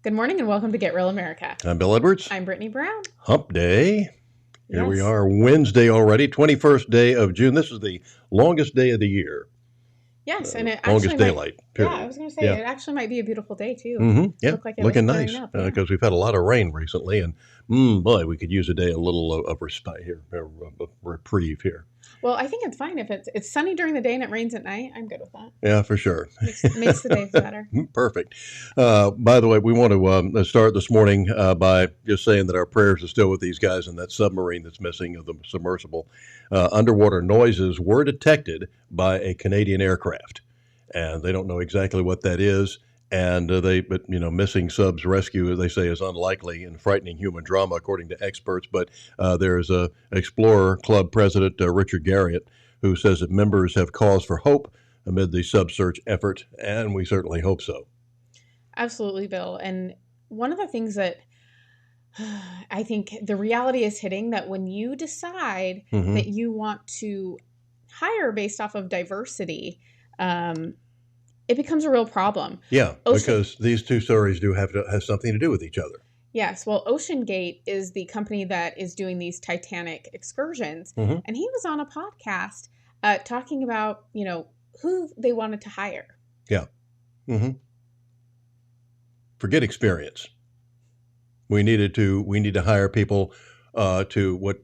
Good morning and welcome to Get Real America. I'm Bill Edwards. I'm Brittany Brown. Hump Day. Here we Yes. are, Wednesday already, 21st day of June. This is the longest day of the year. Yes, and it Longest actually daylight period. I was going to say it actually might be a beautiful day too. Yeah, Looked like it looking was nice clearing up, because we've had a lot of rain recently, and boy, we could use a day, a little of respite here, a reprieve here. Well, I think it's fine if it's sunny during the day and it rains at night. I'm good with that. Yeah, for sure. Makes the day better. Perfect. By the way, we want to start this morning by just saying that our prayers are still with these guys in that submarine that's missing of the submersible. Underwater noises were detected by a Canadian aircraft, and they don't know exactly what that is. And but missing subs rescue, they say, is unlikely and frightening human drama, according to experts. But there's a Explorer Club president, Richard Garriott, who says that members have cause for hope amid the sub-search effort, and we certainly hope so. Absolutely, Bill. And one of the things that I think the reality is hitting, that when you decide that you want to hire based off of diversity, it becomes a real problem. Yeah, because these two stories do have something to do with each other. Yes, well, OceanGate is the company that is doing these Titanic excursions, and he was on a podcast talking about who they wanted to hire. Yeah. Forget experience. We need to hire people to what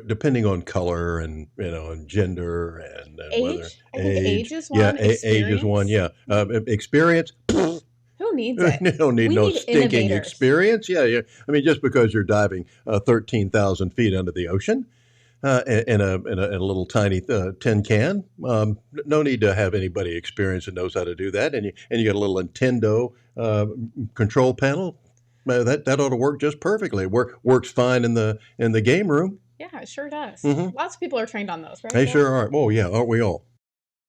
depending on color and and gender and age. Whether I think age is one. Yeah, age is one. Yeah, experience. Who needs it? You don't need no stinking innovators. experience. Yeah. I mean, just because you're diving 13,000 feet under the ocean in a little tiny tin can, no need to have anybody experienced that knows how to do that. And you got a little Nintendo control panel. That ought to work just perfectly. It works fine in the game room. Yeah, it sure does. Lots of people are trained on those, right? They sure are. Oh, yeah, aren't we all?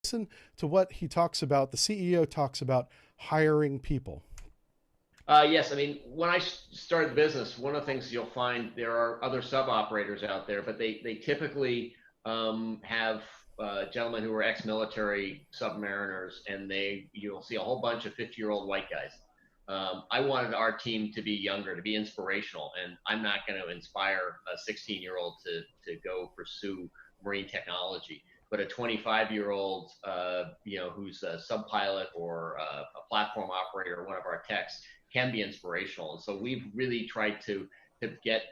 Listen to what he talks about. The CEO talks about hiring people. Yes, I mean, when I started the business, one of the things you'll find, there are other sub-operators out there, but they typically have gentlemen who are ex-military submariners, and you'll see a whole bunch of 50-year-old white guys. I wanted our team to be younger, to be inspirational, and I'm not going to inspire a 16-year-old to go pursue marine technology. But a 25-year-old, who's a sub-pilot or a platform operator, one of our techs, can be inspirational. And so we've really tried to get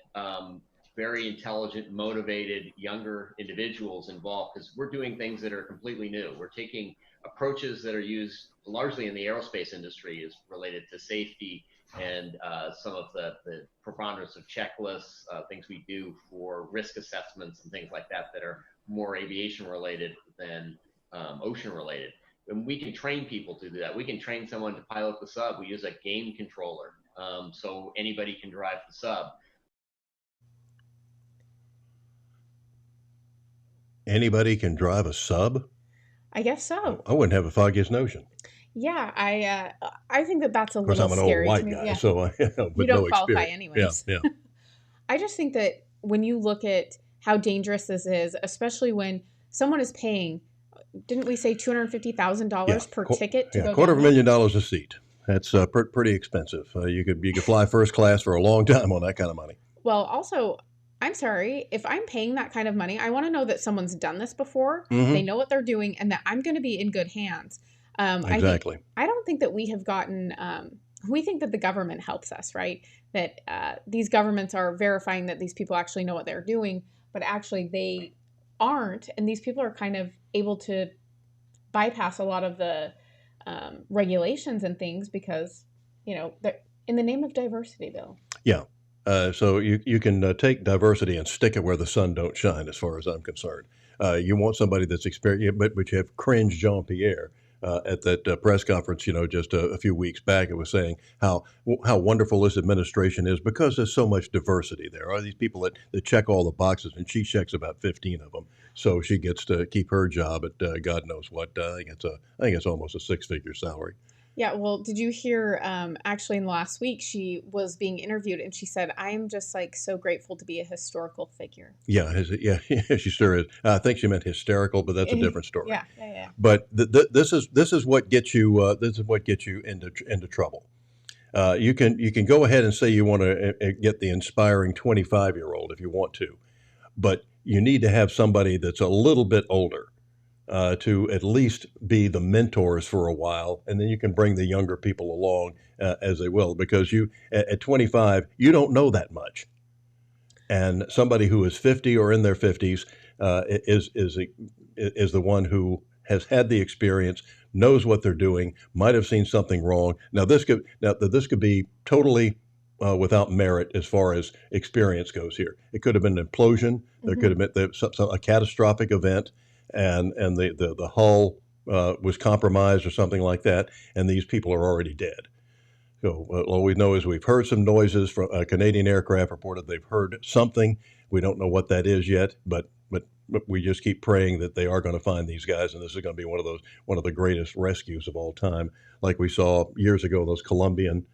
very intelligent, motivated, younger individuals involved, because we're doing things that are completely new. We're taking approaches that are used largely in the aerospace industry, is related to safety and some of the preponderance of checklists, things we do for risk assessments and things like that are more aviation related than ocean related. And we can train people to do that. We can train someone to pilot the sub. We use a game controller, so anybody can drive the sub. Anybody can drive a sub? I guess so. I wouldn't have a foggiest notion. Yeah, I think that's a little scary. Of course, I'm an old white guy, so with you don't no qualify experience. anyways. Yeah. I just think that when you look at how dangerous this is, especially when someone is paying, didn't we say $250,000 per ticket to go down there? $250,000 a seat. That's pretty expensive. You could fly first class for a long time on that kind of money. Well, also, I'm sorry, if I'm paying that kind of money, I want to know that someone's done this before, they know what they're doing, and that I'm going to be in good hands. Exactly. I don't think that we have gotten, we think that the government helps us, right? That these governments are verifying that these people actually know what they're doing, but actually they aren't. And these people are kind of able to bypass a lot of the regulations and things because, they're in the name of diversity, Bill. Yeah. So you can take diversity and stick it where the sun don't shine, as far as I'm concerned. You want somebody that's experienced, but you have cringe Jean-Pierre at that press conference, just a few weeks back. It was saying how wonderful this administration is because there's so much diversity. There are these people that check all the boxes, and she checks about 15 of them. So she gets to keep her job at God knows what. I think it's almost a six-figure salary. Yeah, well, did you hear, actually in the last week, she was being interviewed and she said, I'm just so grateful to be a historical figure. Yeah, she sure is. I think she meant hysterical, but that's a different story. Yeah. But this is what gets you into trouble. You can go ahead and say you want to get the inspiring 25-year-old if you want to, but you need to have somebody that's a little bit older to at least be the mentors for a while, and then you can bring the younger people along as they will, because you at 25 you don't know that much, and somebody who is 50 or in their 50s is the one who has had the experience, knows what they're doing, might have seen something wrong. This could be totally without merit as far as experience goes here. It could have been an implosion. There could have been a catastrophic event, and the hull was compromised or something like that, and these people are already dead. So all we know is we've heard some noises from a Canadian aircraft reported they've heard something. We don't know what that is yet, but we just keep praying that they are going to find these guys, and this is going to be one of the greatest rescues of all time, like we saw years ago, those Colombian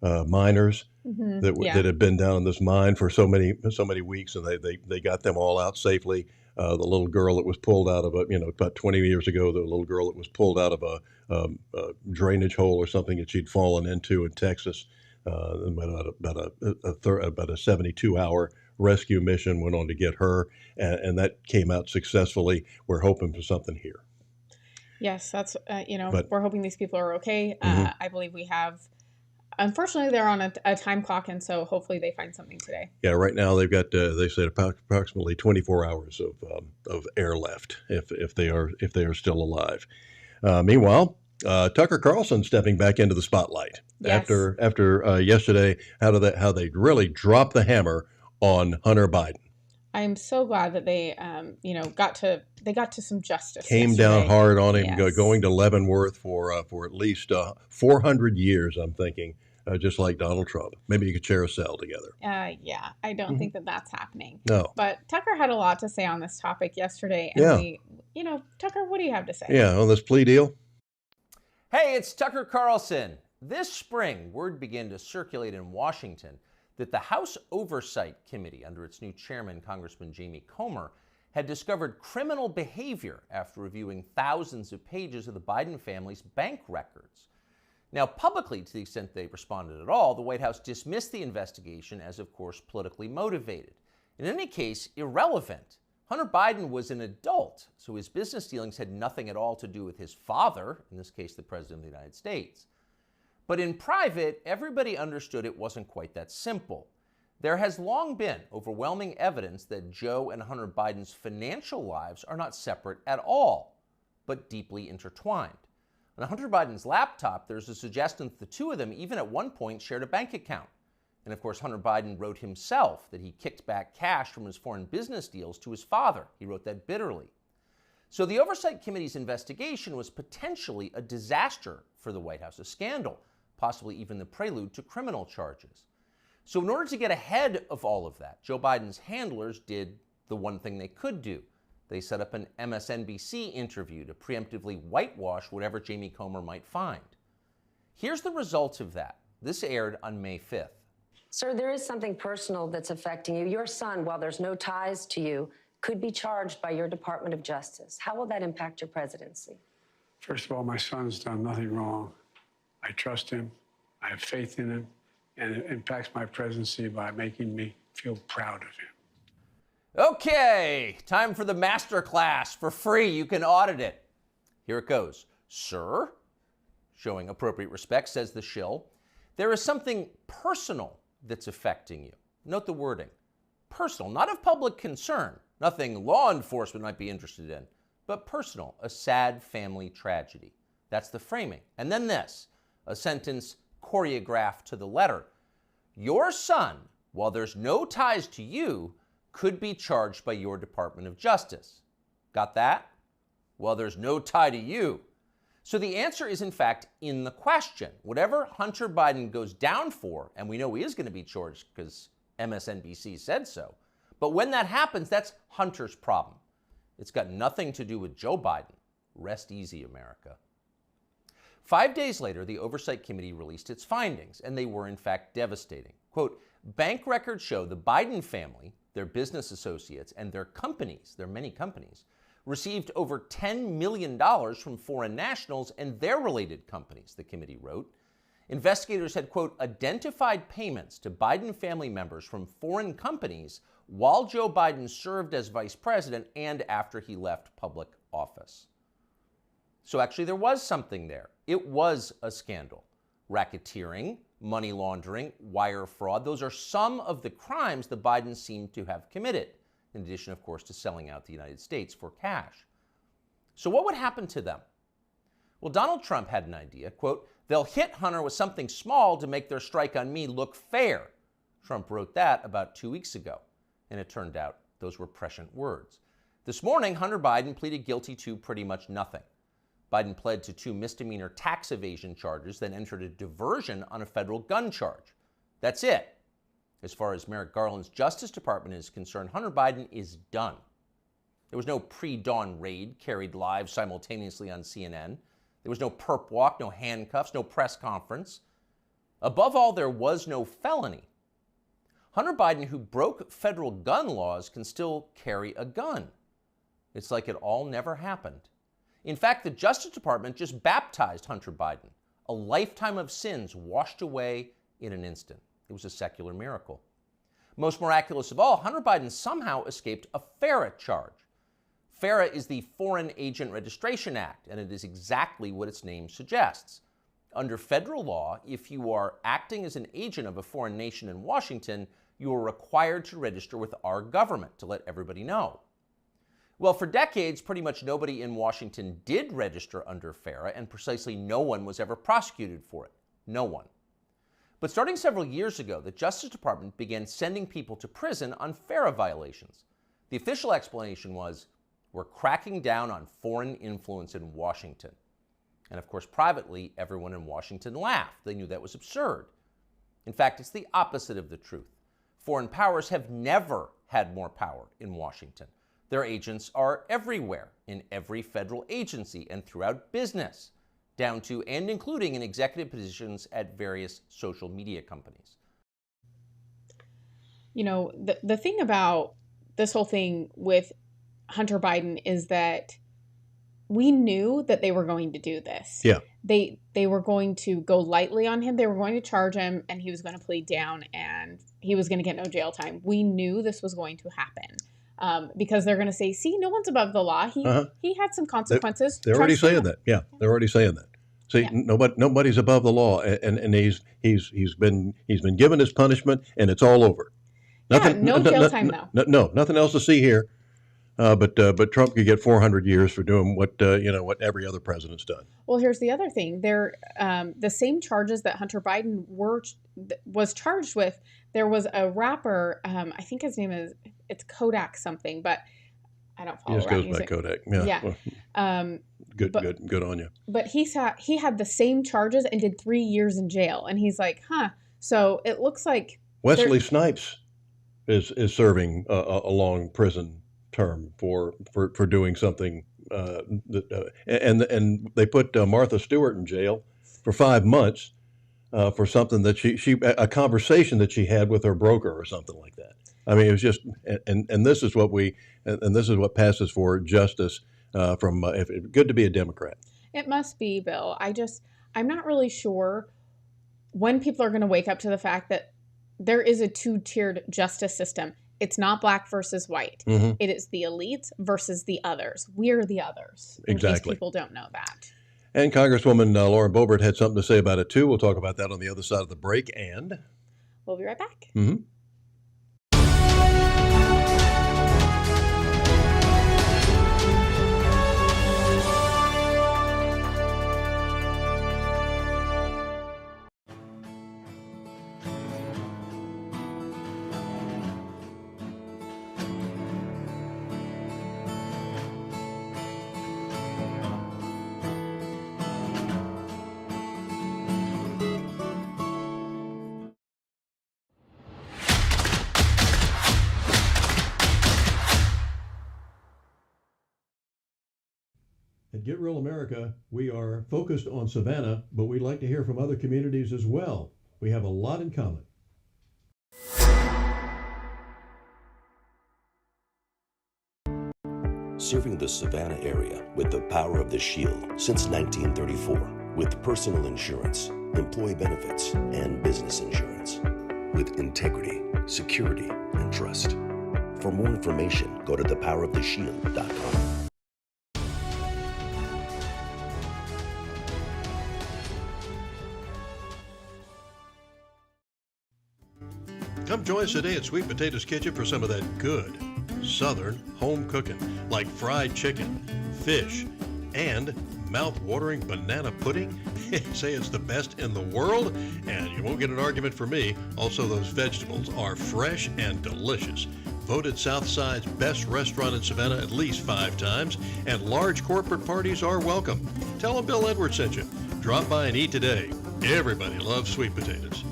miners that had been down in this mine for so many weeks, and they got them all out safely. The little girl that was pulled out of about 20 years ago, the little girl that was pulled out of a drainage hole or something that she'd fallen into in Texas. About a 72-hour rescue mission went on to get her, and that came out successfully. We're hoping for something here. Yes, that's But we're hoping these people are okay. I believe we have. Unfortunately, they're on a time clock, and so hopefully they find something today. yeah, right now they've got they said approximately 24 hours of air left if they are still alive. Meanwhile, Tucker Carlson stepping back into the spotlight Yes. after yesterday, how they really dropped the hammer on Hunter Biden. I am so glad that they got to some justice. Came yesterday. down hard on him, Yes. going to Leavenworth for at least 400 years. I'm thinking, just like Donald Trump. Maybe you could share a cell together. Yeah, I don't think that that's happening. No. But Tucker had a lot to say on this topic yesterday, and Tucker, what do you have to say? Yeah, on this plea deal. Hey, it's Tucker Carlson. This spring, word began to circulate in Washington that the House Oversight Committee, under its new chairman, Congressman Jamie Comer, had discovered criminal behavior after reviewing thousands of pages of the Biden family's bank records. Now, publicly, to the extent they responded at all, the White House dismissed the investigation as, of course, politically motivated. In any case, irrelevant. Hunter Biden was an adult, so his business dealings had nothing at all to do with his father, in this case, the President of the United States. But in private, everybody understood it wasn't quite that simple. There has long been overwhelming evidence that Joe and Hunter Biden's financial lives are not separate at all, but deeply intertwined. On Hunter Biden's laptop, there's a suggestion that the two of them even at one point shared a bank account. And of course, Hunter Biden wrote himself that he kicked back cash from his foreign business deals to his father. He wrote that bitterly. So the Oversight Committee's investigation was potentially a disaster for the White House, a scandal, possibly even the prelude to criminal charges. So in order to get ahead of all of that, Joe Biden's handlers did the one thing they could do. They set up an MSNBC interview to preemptively whitewash whatever Jamie Comer might find. Here's the result of that. This aired on May 5th. Sir, there is something personal that's affecting you. Your son, while there's no ties to you, could be charged by your Department of Justice. How will that impact your presidency? First of all, my son's done nothing wrong. I trust him. I have faith in him. And it impacts my presidency by making me feel proud of him. Okay, time for the master class for free. You can audit it. Here it goes. Sir, showing appropriate respect, says the shill, there is something personal that's affecting you. Note the wording. Personal, not of public concern, nothing law enforcement might be interested in, but personal, a sad family tragedy. That's the framing. And then this, a sentence choreographed to the letter. Your son, while there's no ties to you, could be charged by your Department of Justice. Got that? Well, there's no tie to you. So the answer is, in fact, in the question. Whatever Hunter Biden goes down for, and we know he is going to be charged because MSNBC said so, but when that happens, that's Hunter's problem. It's got nothing to do with Joe Biden. Rest easy, America. 5 days later, the Oversight Committee released its findings, and they were in fact devastating. Quote, bank records show the Biden family, their business associates, and their companies, their many companies, received over $10 million from foreign nationals and their related companies, the committee wrote. Investigators had, quote, identified payments to Biden family members from foreign companies while Joe Biden served as vice president and after he left public office. So actually there was something there. It was a scandal. Racketeering, money laundering, wire fraud, those are some of the crimes the Bidens seem to have committed, in addition, of course, to selling out the United States for cash. So what would happen to them? Well, Donald Trump had an idea, quote, they'll hit Hunter with something small to make their strike on me look fair. Trump wrote that about 2 weeks ago, and it turned out those were prescient words. This morning, Hunter Biden pleaded guilty to pretty much nothing. Biden pled to 2 misdemeanor tax evasion charges, then entered a diversion on a federal gun charge. That's it. As far as Merrick Garland's Justice Department is concerned, Hunter Biden is done. There was no pre-dawn raid carried live simultaneously on CNN. There was no perp walk, no handcuffs, no press conference. Above all, there was no felony. Hunter Biden, who broke federal gun laws, can still carry a gun. It's like it all never happened. In fact, the Justice Department just baptized Hunter Biden, a lifetime of sins washed away in an instant. It was a secular miracle. Most miraculous of all, Hunter Biden somehow escaped a FARA charge. FARA is the Foreign Agent Registration Act, and it is exactly what its name suggests. Under federal law, if you are acting as an agent of a foreign nation in Washington, you are required to register with our government to let everybody know. Well, for decades, pretty much nobody in Washington did register under FARA, and precisely no one was ever prosecuted for it. No one. But starting several years ago, the Justice Department began sending people to prison on FARA violations. The official explanation was, we're cracking down on foreign influence in Washington. And of course, privately, everyone in Washington laughed. They knew that was absurd. In fact, it's the opposite of the truth. Foreign powers have never had more power in Washington. Their agents are everywhere, in every federal agency and throughout business, down to and including in executive positions at various social media companies. You know, the thing about this whole thing with Hunter Biden is that we knew that they were going to do this. Yeah. They were going to go lightly on him. They were going to charge him, and he was going to plead down, and he was going to get no jail time. We knew this was going to happen. Because they're going to say, see, no one's above the law. He had some consequences. They're already saying him. that. Yeah, they're already saying that. See, Yeah. nobody's above the law, and he's been given his punishment, and it's all over. Nothing, no jail time now. No, nothing else to see here. But Trump could get 400 years for doing what every other president's done. Well, here's the other thing. They're the same charges that Hunter Biden was charged with. There was a rapper, I think his name it's Kodak something, but I don't follow. He just goes by Kodak. Yeah. Well, Good on you. But he had the same charges and did 3 years in jail, and he's like, So it looks like Wesley Snipes is serving a long prison term for doing something and they put Martha Stewart in jail for 5 months for something that a conversation that she had with her broker or something like that. I mean, it was just and this is what passes for justice from good to be a Democrat. It must be, Bill. I'm not really sure when people are going to wake up to the fact that there is a 2-tiered justice system. It's not black versus white. Mm-hmm. It is the elites versus the others. We're the others. Exactly. In case people don't know that. And Congresswoman Lauren Boebert had something to say about it, too. We'll talk about that on the other side of the break. And We'll be right back. Mm-hmm. At Get Real America, we are focused on Savannah, but we'd like to hear from other communities as well. We have a lot in common. Serving the Savannah area with the power of the Shield since 1934. with personal insurance, employee benefits, and business insurance. With integrity, security, and trust. For more information, go to thepoweroftheshield.com. Come join us today at Sweet Potatoes Kitchen for some of that good Southern home cooking, like fried chicken, fish, and mouth-watering banana pudding. Say it's the best in the world, and you won't get an argument from me. Also, those vegetables are fresh and delicious. Voted Southside's best restaurant in Savannah at least 5 times, and large corporate parties are welcome. Tell them Bill Edwards sent you. Drop by and eat today. Everybody loves sweet potatoes.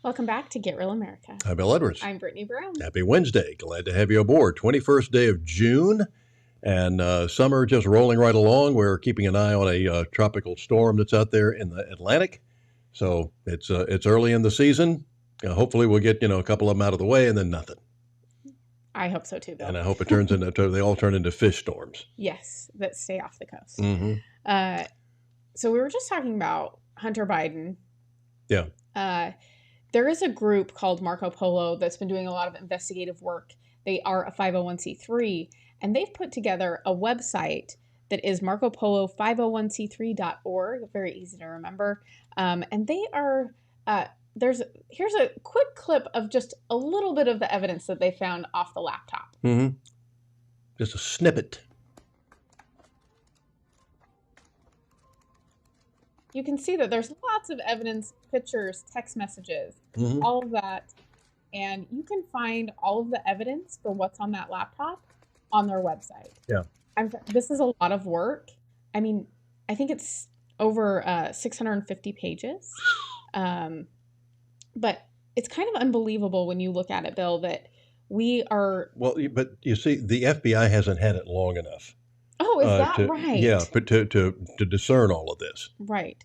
Welcome back to Get Real America. I'm Bill Edwards. I'm Brittany Brown. Happy Wednesday. Glad to have you aboard. 21st day of June, and summer just rolling right along. We're keeping an eye on a tropical storm that's out there in the Atlantic. So it's early in the season. Hopefully we'll get a couple of them out of the way and then nothing. I hope so too, Bill. And I hope it turns into they all turn into fish storms. Yes, that stay off the coast. Mm-hmm. So we were just talking about Hunter Biden. Yeah. There is a group called Marco Polo that's been doing a lot of investigative work. They are a 501c3, and they've put together a website that is marcopolo501c3.org. Very easy to remember. And they are, here's a quick clip of just a little bit of the evidence that they found off the laptop. Mm-hmm. Just a snippet. You can see that there's lots of evidence, pictures, text messages, Mm-hmm. all of that. And you can find all of the evidence for what's on that laptop on their website. Yeah. This is a lot of work. I mean, I think it's over 650 pages. But it's kind of unbelievable when you look at it, Bill, that we are... Well, but you see, the FBI hasn't had it long enough. Oh, is that right? Yeah, but to discern all of this. Right.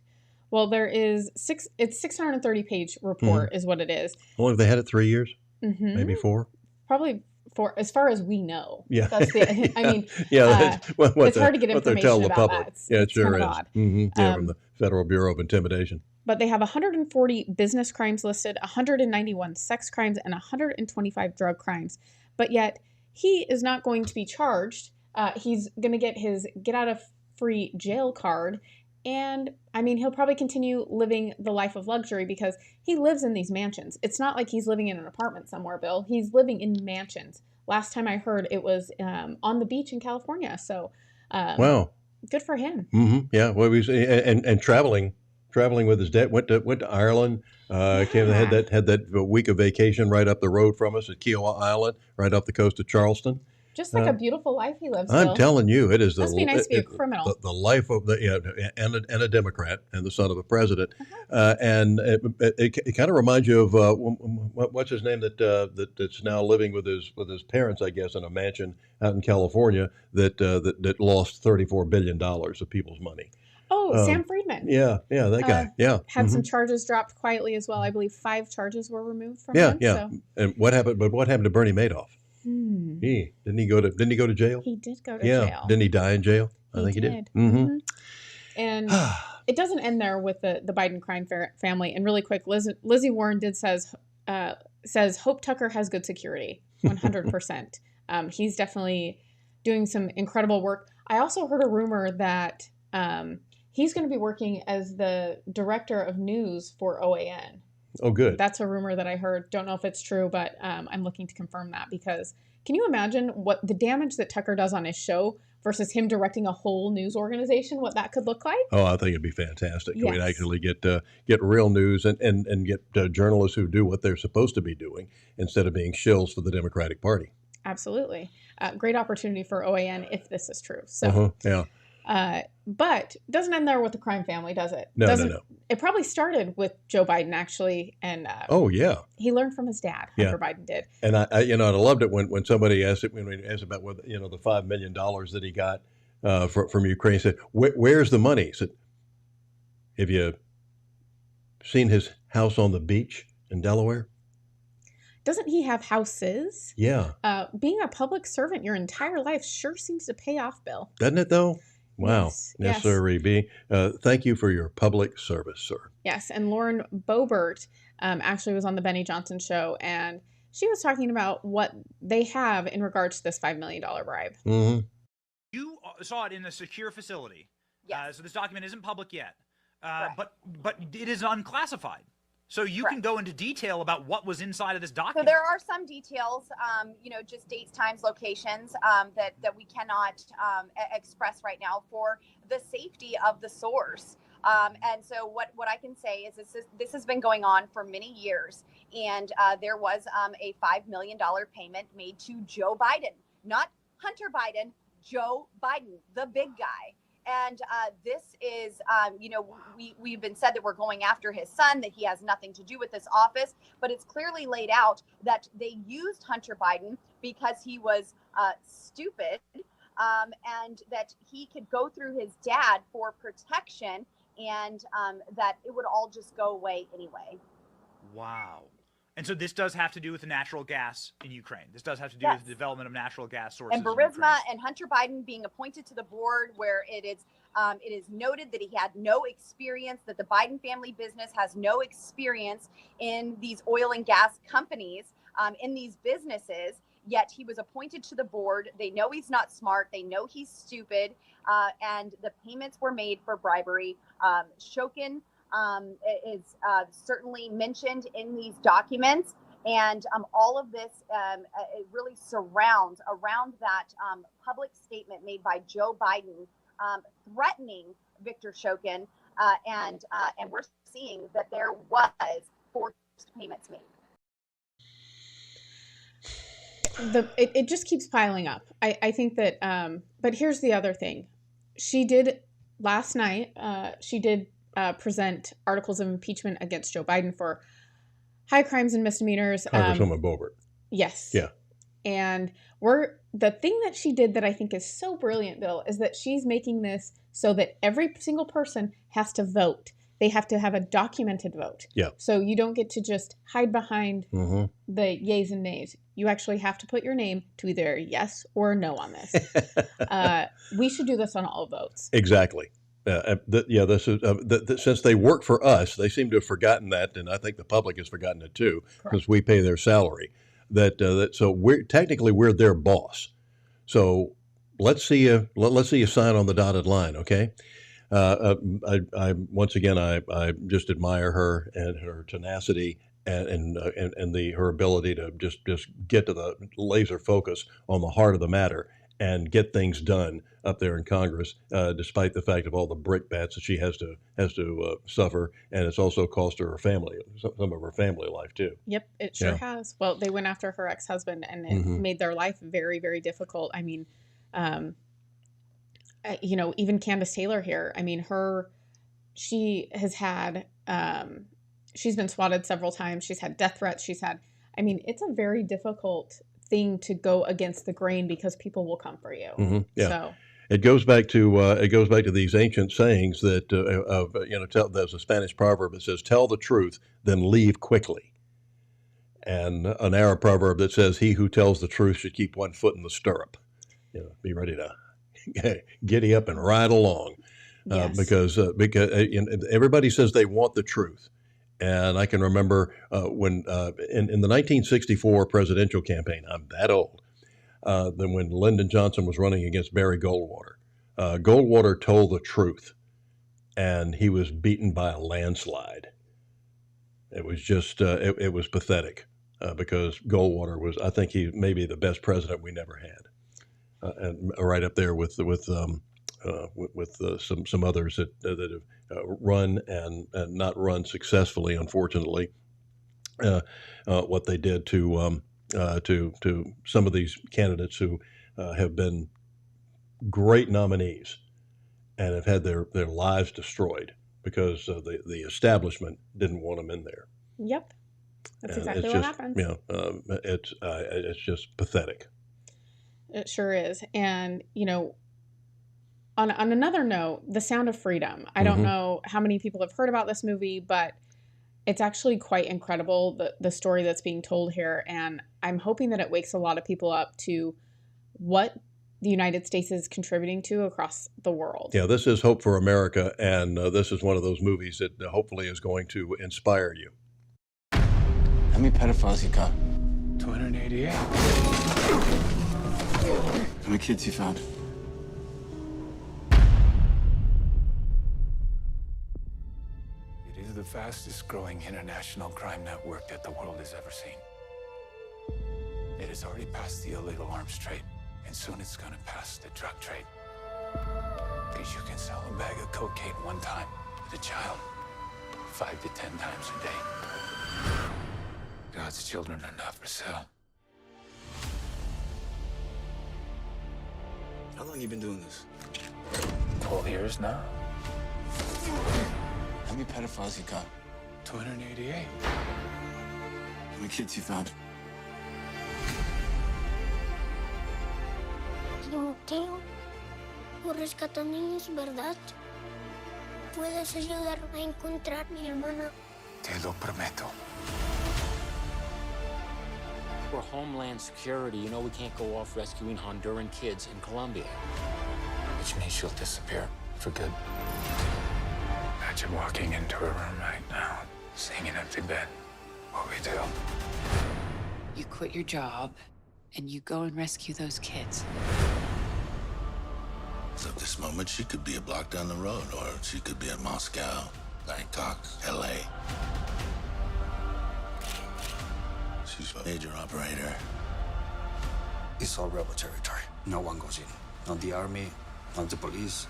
Well, there is it's 630-page report is what it is. Well, have they had it 3 years? Mm-hmm. Maybe 4? Probably 4, as far as we know. Yeah. That's the, I mean, yeah, that's it's hard to get information the about public. that. Yeah, it sure kind is. of odd. Mm-hmm. Yeah, from the Federal Bureau of Intimidation. But they have 140 business crimes listed, 191 sex crimes, and 125 drug crimes. But yet, he is not going to be charged. He's going to get his get-out-of-free jail card. And, I mean, he'll probably continue living the life of luxury because he lives in these mansions. It's not like he's living in an apartment somewhere, Bill. He's living in mansions. Last time I heard, it was on the beach in California. So, wow. Good for him. Mm-hmm. Yeah, well, and traveling with his dad. Went to Ireland. Came had that week of vacation right up the road from us at Kiowa Island, right off the coast of Charleston. Just like a beautiful life he lives. I'm Bill. telling you, it is Must be nice to be a criminal. The life of and a Democrat and the son of a president, and it kind of reminds you of what's his name that's now living with his parents, I guess, in a mansion out in California that lost $34 billion of people's money. Oh, Sam Friedman. Yeah, that guy. Yeah, had some charges dropped quietly as well. I believe 5 charges were removed from him. Yeah. So. And what happened? But what happened to Bernie Madoff? Didn't he go to jail? He did go to jail. Didn't he die in jail? I think he did. Mm-hmm. And it doesn't end there with the Biden crime family. And really quick, Lizzie Warren says Hope Tucker has good security, 100%. He's definitely doing some incredible work. I also heard a rumor that he's going to be working as the director of news for OAN. Oh, good. That's a rumor that I heard. Don't know if it's true, but I'm looking to confirm that because can you imagine what the damage that Tucker does on his show versus him directing a whole news organization, what that could look like? Oh, I think it'd be fantastic. Yes. We'd actually get real news and get journalists who do what they're supposed to be doing instead of being shills for the Democratic Party. Absolutely. Great opportunity for OAN if this is true. So, yeah. But doesn't end there with the crime family, does it? No. It probably started with Joe Biden, actually. And oh, yeah. He learned from his dad, Hunter Biden did. And I loved it when somebody asked about what, the $5 million that he got from Ukraine. He said, where's the money? He said, if you seen his house on the beach in Delaware? Doesn't he have houses? Yeah. Being a public servant your entire life sure seems to pay off, Bill. Doesn't it, though? Wow. Yes, Yes, yes. sir, B. Thank you for your public service, sir. Yes, and Lauren Boebert actually was on the Benny Johnson show, and she was talking about what they have in regards to this $5 million bribe. Mm-hmm. You saw it in a secure facility. Yes. So this document isn't public yet, Correct. but it is unclassified. So you can go into detail about what was inside of this So document. there are some details, just dates, times, locations that we cannot express right now for the safety of the source. And so what I can say is this has been going on for many years, and there was a $5 million payment made to Joe Biden, not Hunter Biden, Joe Biden, the big guy. And this is, we've been said that we're going after his son, that he has nothing to do with this office, but it's clearly laid out that they used Hunter Biden because he was stupid, and that he could go through his dad for protection, and that it would all just go away anyway. Wow. And so this does have to do with the natural gas in Ukraine. This does have to do Yes. with the development of natural gas sources. And in Burisma Ukraine. and Hunter Biden being appointed to the board, where it is noted that he had no experience, that the Biden family business has no experience in these oil and gas companies, in these businesses, yet he was appointed to the board. They know he's not smart. They know he's stupid. And the payments were made for bribery. Shokin is certainly mentioned in these documents. And all of this it really surrounds around that public statement made by Joe Biden threatening Victor Shokin. And we're seeing that there was forced payments made. It just keeps piling up. I think that, but here's the other thing. She did last night, present articles of impeachment against Joe Biden for high crimes and misdemeanors. Congresswoman Boebert. Yes. Yeah. And the thing that she did that I think is so brilliant, Bill, is that she's making this so that every single person has to vote. They have to have a documented vote. Yeah. So you don't get to just hide behind Mm-hmm. the yays and nays. You actually have to put your name to either yes or no on this. We should do this on all votes. Exactly. This is since they work for us, they seem to have forgotten that, and I think the public has forgotten it too, because we pay their salary. So we're their boss. So let's see you sign on the dotted line, okay? I once again I just admire her and her tenacity and her ability to just get to the laser focus on the heart of the matter and get things done up there in Congress, despite the fact of all the brickbats that she has to suffer, and it's also cost her family, some of her family life too. Yep, it sure has. Well, they went after her ex-husband, and it made their life very, very difficult. I mean, even Candace Taylor here. I mean, she has had, she's been swatted several times. She's had death threats. It's a very difficult thing to go against the grain because people will come for you. Mm-hmm. Yeah. So it goes back to these ancient sayings that there's a Spanish proverb that says, "Tell the truth, then leave quickly," and an Arab proverb that says, "He who tells the truth should keep one foot in the stirrup." Be ready to giddy up and ride along, yes. because everybody says they want the truth. And I can remember when in the 1964 presidential campaign, I'm that old, then when Lyndon Johnson was running against Barry Goldwater. Goldwater told the truth, and he was beaten by a landslide. It was just, it was pathetic because Goldwater was, I think he may be the best president we never had. And right up there with some others that have run and not run successfully, unfortunately. What they did to some of these candidates who have been great nominees and have had their lives destroyed because the establishment didn't want them in there. Yep, that's And exactly what happens. It's just pathetic. It sure is. And, on another note, The Sound of Freedom. I don't know how many people have heard about this movie, but It's actually quite incredible, the story that's being told here. And I'm hoping that it wakes a lot of people up to what the United States is contributing to across the world. Yeah, this is Hope for America, and this is one of those movies that hopefully is going to inspire you. How many pedophiles you got? 288. How many kids you found? It is the fastest growing international crime network that the world has ever seen. It has already passed the illegal arms trade, and soon it's gonna pass the drug trade. Because you can sell a bag of cocaine one time to a child 5 to 10 times a day. God's children are not for sale. How long you been doing this? 12 years now. How many pedophiles you got? 288. How many kids you found? Timoteo, tú rescatas niños, ¿verdad? ¿Puedes ayudarme a encontrar a mi hermana? Te lo prometo. For Homeland Security, you know we can't go off rescuing Honduran kids in Colombia. Which means she'll disappear for good. Imagine walking into a room right now, seeing an empty bed. What we do? You quit your job, and you go and rescue those kids. So at this moment, she could be a block down the road, or she could be at Moscow, Bangkok, LA. She's a major operator. It's all rebel territory. No one goes in. Not the army, not the police,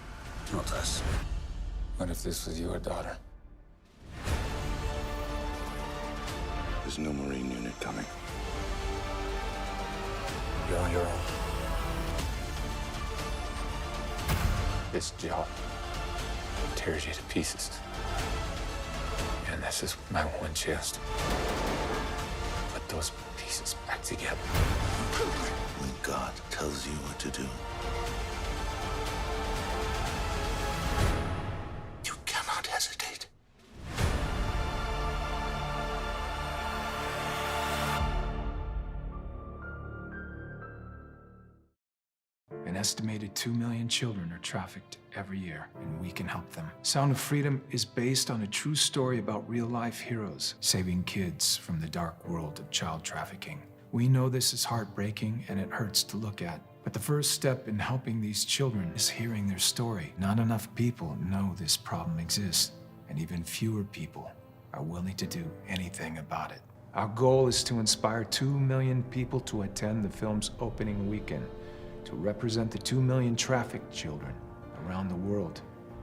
not us. What if this was your daughter? There's no Marine unit coming. You're on your own. This job tears you to pieces. And this is my one chance to put those pieces back together. When God tells you what to do, you cannot hesitate. An estimated 2 million children are trafficked every year, and we can help them. Sound of Freedom is based on a true story about real-life heroes saving kids from the dark world of child trafficking. We know this is heartbreaking and it hurts to look at, but the first step in helping these children is hearing their story. Not enough people know this problem exists, and even fewer people are willing to do anything about it. Our goal is to inspire 2 million people to attend the film's opening weekend, to represent the 2 million trafficked children around the world.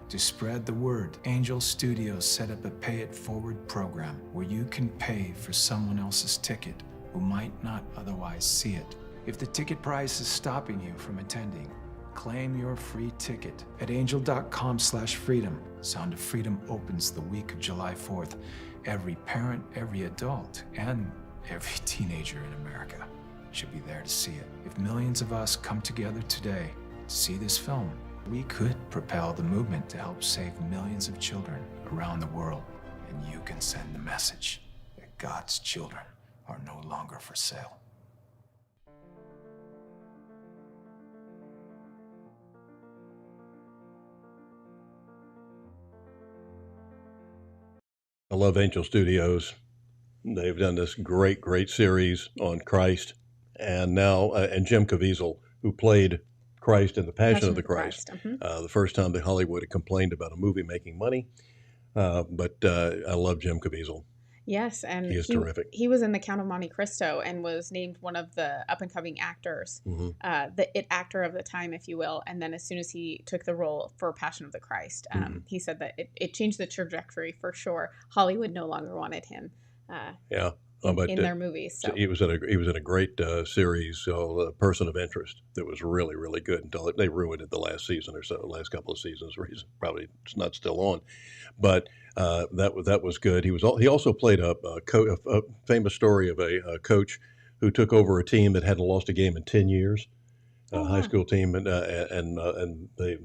To spread the word, Angel Studios set up a Pay It Forward program where you can pay for someone else's ticket who might not otherwise see it. If the ticket price is stopping you from attending, claim your free ticket at angel.com/freedom. Sound of Freedom opens the week of July 4th. Every parent, every adult, and every teenager in America should be there to see it. If millions of us come together today to see this film, we could propel the movement to help save millions of children around the world. And you can send the message that God's children are no longer for sale. I love Angel Studios. They've done this great series on Christ, and now and Jim Caviezel, who played Christ in The Passion of the Christ. The first time that Hollywood had complained about a movie making money, but I love Jim Caviezel. Yes, and he is terrific. He was in The Count of Monte Cristo and was named one of the up-and-coming actors, the it actor of the time, if you will. And then as soon as he took the role for Passion of the Christ, he said that it changed the trajectory for sure. Hollywood no longer wanted him in their movies. So. He was in a great series, A Person of Interest, that was really good until they ruined it the last season or so, last couple of seasons. Probably it's not still on, but that was good. He also played a famous story of a coach who took over a team that hadn't lost a game in 10 years, a high school team, and they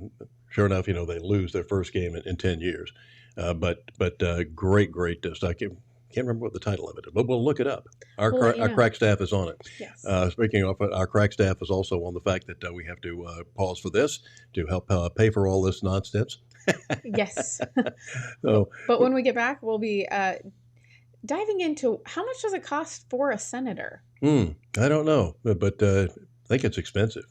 sure enough, they lose their first game in 10 years. But great stuff. Can't remember what the title of it is, but we'll look it up. Our, We'll let you our know. crack staff is on it. Yes. Speaking of, our crack staff is also on the fact that we have to pause for this to help pay for all this nonsense. Yes. So, But when we get back, we'll be diving into how much does it cost for a senator? I don't know, but I think it's expensive.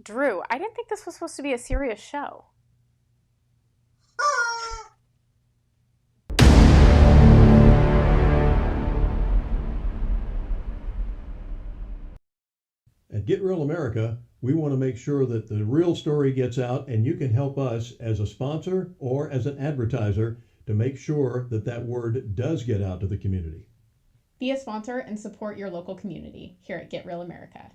Drew, I didn't think this was supposed to be a serious show. At Get Real America, we want to make sure that the real story gets out, and you can help us as a sponsor or as an advertiser to make sure that that word does get out to the community. Be a sponsor and support your local community here at Get Real America.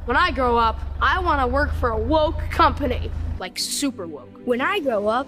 When I grow up, I want to work for a woke company, like super woke. When I grow up,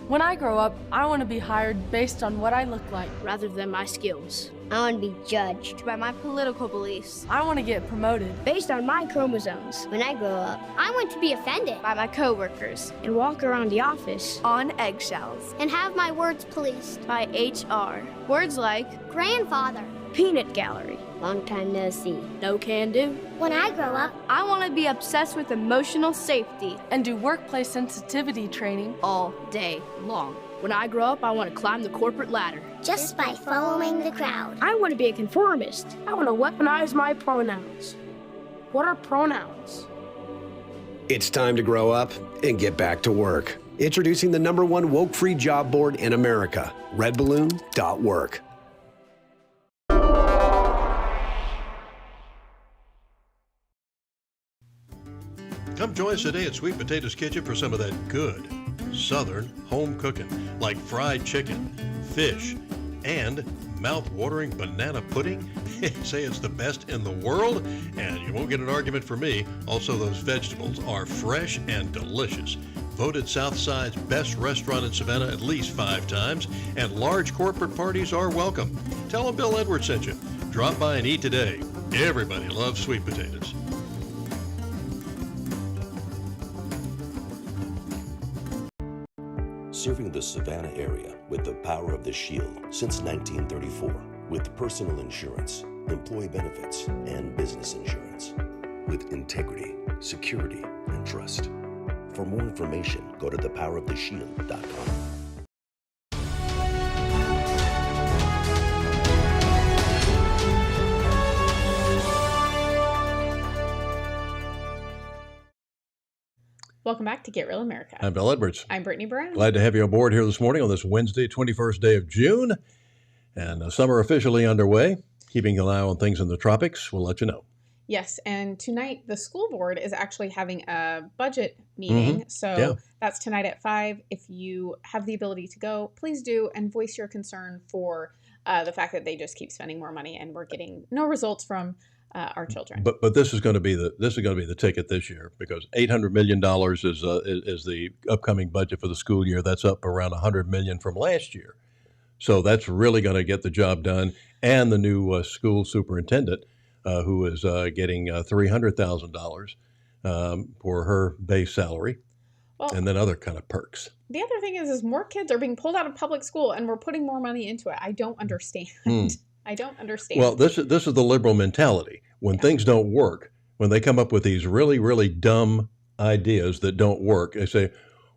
I want to be hired based on what I look like rather than my skills. I want to be judged By my political beliefs, I want to get promoted based on my chromosomes. When I grow up, I want to be offended by my coworkers and walk around the office on eggshells and have my words policed by HR. Words like grandfather, peanut gallery, long time no see. no can do. When I grow up, I want to be obsessed with emotional safety and do workplace sensitivity training all day long. When I grow up, I want to climb the corporate ladder. just by following the crowd. I want to be a conformist. I want to weaponize my pronouns. What are pronouns? It's time to grow up and get back to work. Introducing the #1 woke-free job board in America, redballoon.work. Come join us today at Sweet Potato's Kitchen for some of that good Southern home cooking, like fried chicken, fish, and mouth-watering banana pudding. Say it's the best in the world, and you won't get an argument from me. Also, those vegetables are fresh and delicious. Voted Southside's best restaurant in Savannah at least 5 times, and large corporate parties are welcome. Tell them Bill Edwards sent you. Drop by and eat today. Everybody loves sweet potatoes. Serving the Savannah area with the power of the Shield since 1934. With personal insurance, employee benefits, and business insurance. With integrity, security, and trust. For more information, go to thepoweroftheshield.com. Welcome back to Get Real America. I'm Bill Edwards. I'm Brittany Brown. Glad to have you aboard here this morning on this Wednesday, 21st day of June. And summer officially underway. Keeping an eye on things in the tropics. We'll let you know. Yes, and tonight the school board is actually having a budget meeting. So that's tonight at 5. If you have the ability to go, please do, and voice your concern for the fact that they just keep spending more money and we're getting no results from our children. But this is going to be the ticket this year, because $800 million is the upcoming budget for the school year. That's up around $100 million from last year. So that's really going to get the job done. And the new school superintendent, who is getting $300,000 for her base salary, Well, and then other kind of perks. The other thing is more kids are being pulled out of public school, and we're putting more money into it. I don't understand. I don't understand. Well, this is the liberal mentality. When things don't work, when they come up with these really, really dumb ideas that don't work, they say,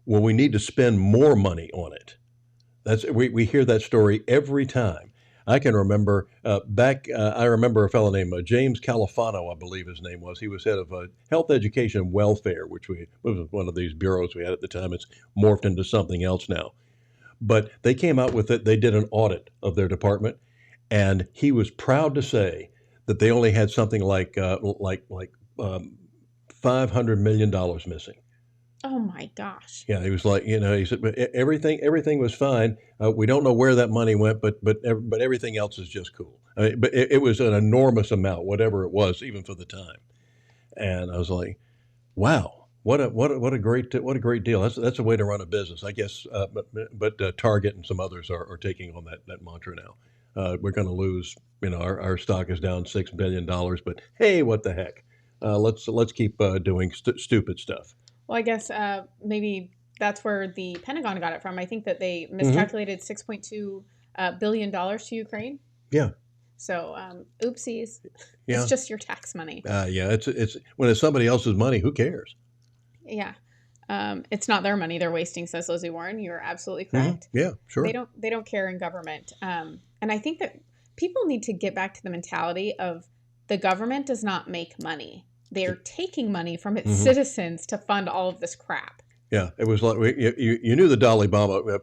well, we need to spend more money on it. We hear that story every time. I can remember I remember a fellow named James Califano, I believe his name was. He was head of health, education, and welfare, which was one of these bureaus we had at the time. It's morphed into something else now. But they came out with it. They did an audit of their department, and he was proud to say that they only had something like $500 million missing. Oh my gosh. Yeah, he was like, he said, but everything was fine. We don't know where that money went, but everything else is just cool. I mean, but it was an enormous amount, whatever it was, even for the time. And I was like, wow, what a great deal. That's a way to run a business, I guess. But Target and some others are taking on that mantra now. We're going to lose. Our stock is down $6 billion, but hey, what the heck? Let's keep doing stupid stuff. Well, I guess maybe that's where the Pentagon got it from. I think that they miscalculated $6.2 billion to Ukraine. Yeah. So, oopsies. Yeah. It's just your tax money. Yeah. It's when it's somebody else's money, who cares? Yeah. It's not their money they're wasting, says Lizzie Warren. You're absolutely correct. Yeah, sure. They don't care in government. And I think that people need to get back to the mentality of the government does not make money. They're taking money from its citizens to fund all of this crap. Yeah, it was like you knew the Dalai Lama.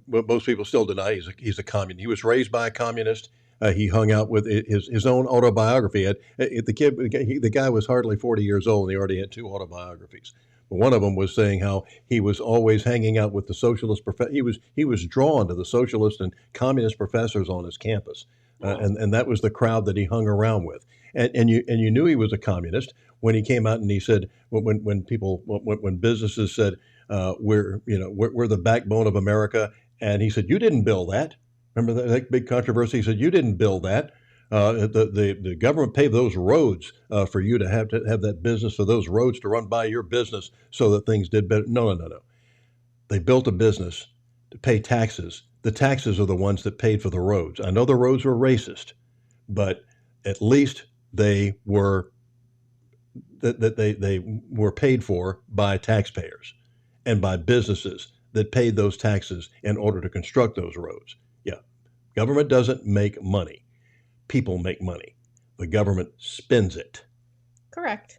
Most people still deny he's a communist. He was raised by a communist. He hung out with his own autobiography. The guy was hardly 40 years old, and he already had 2 autobiographies. But one of them was saying how he was always hanging out with the socialist he was drawn to the socialist and communist professors on his campus, and that was the crowd that he hung around with. And you knew he was a communist when he came out and he said when businesses said we're the backbone of America, and he said, you didn't build that. Remember that big controversy? He said, you didn't build that. The government paved those roads for you to have that business, for those roads to run by your business so that things did better. No. They built a business to pay taxes. The taxes are the ones that paid for the roads. I know the roads were racist, but at least they were they were paid for by taxpayers and by businesses that paid those taxes in order to construct those roads. Yeah, government doesn't make money. People make money. The government spends it. Correct.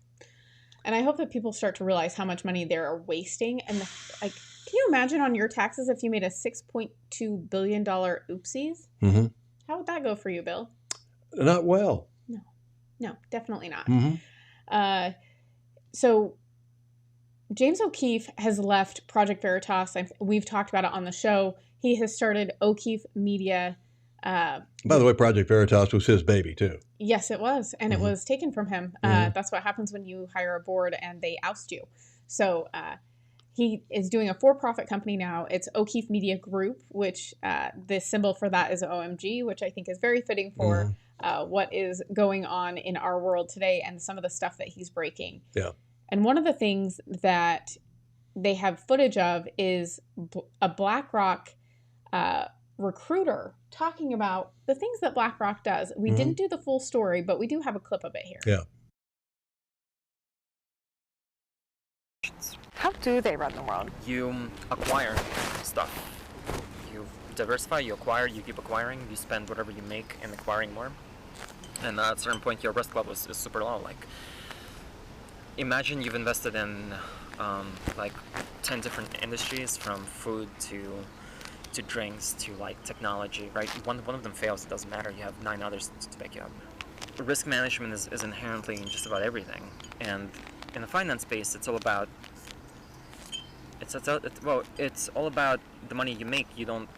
And I hope that people start to realize how much money they're wasting. And can you imagine on your taxes if you made a $6.2 billion oopsies? Mm-hmm. How would that go for you, Bill? Not well. No, definitely not. Mm-hmm. So James O'Keefe has left Project Veritas. We've talked about it on the show. He has started O'Keefe Media. By the way, Project Veritas was his baby too. Yes, it was. And it was taken from him. That's what happens when you hire a board and they oust you. So he is doing a for-profit company now. It's O'Keefe Media Group, which the symbol for that is OMG, which I think is very fitting for what is going on in our world today and some of the stuff that he's breaking. Yeah. And one of the things that they have footage of is a BlackRock recruiter talking about the things that BlackRock does. We didn't do the full story, but we do have a clip of it here. Yeah. How do they run the world? You acquire stuff. You diversify, you acquire, you keep acquiring, you spend whatever you make in acquiring more. And at a certain point, your risk level is super low. Like, imagine you've invested in like 10 different industries, from food to drinks to like technology, right? One of them fails, it doesn't matter. You have 9 others to back you up. Risk management is inherently in just about everything. And in the finance space, it's all about it's all about the money you make. You don't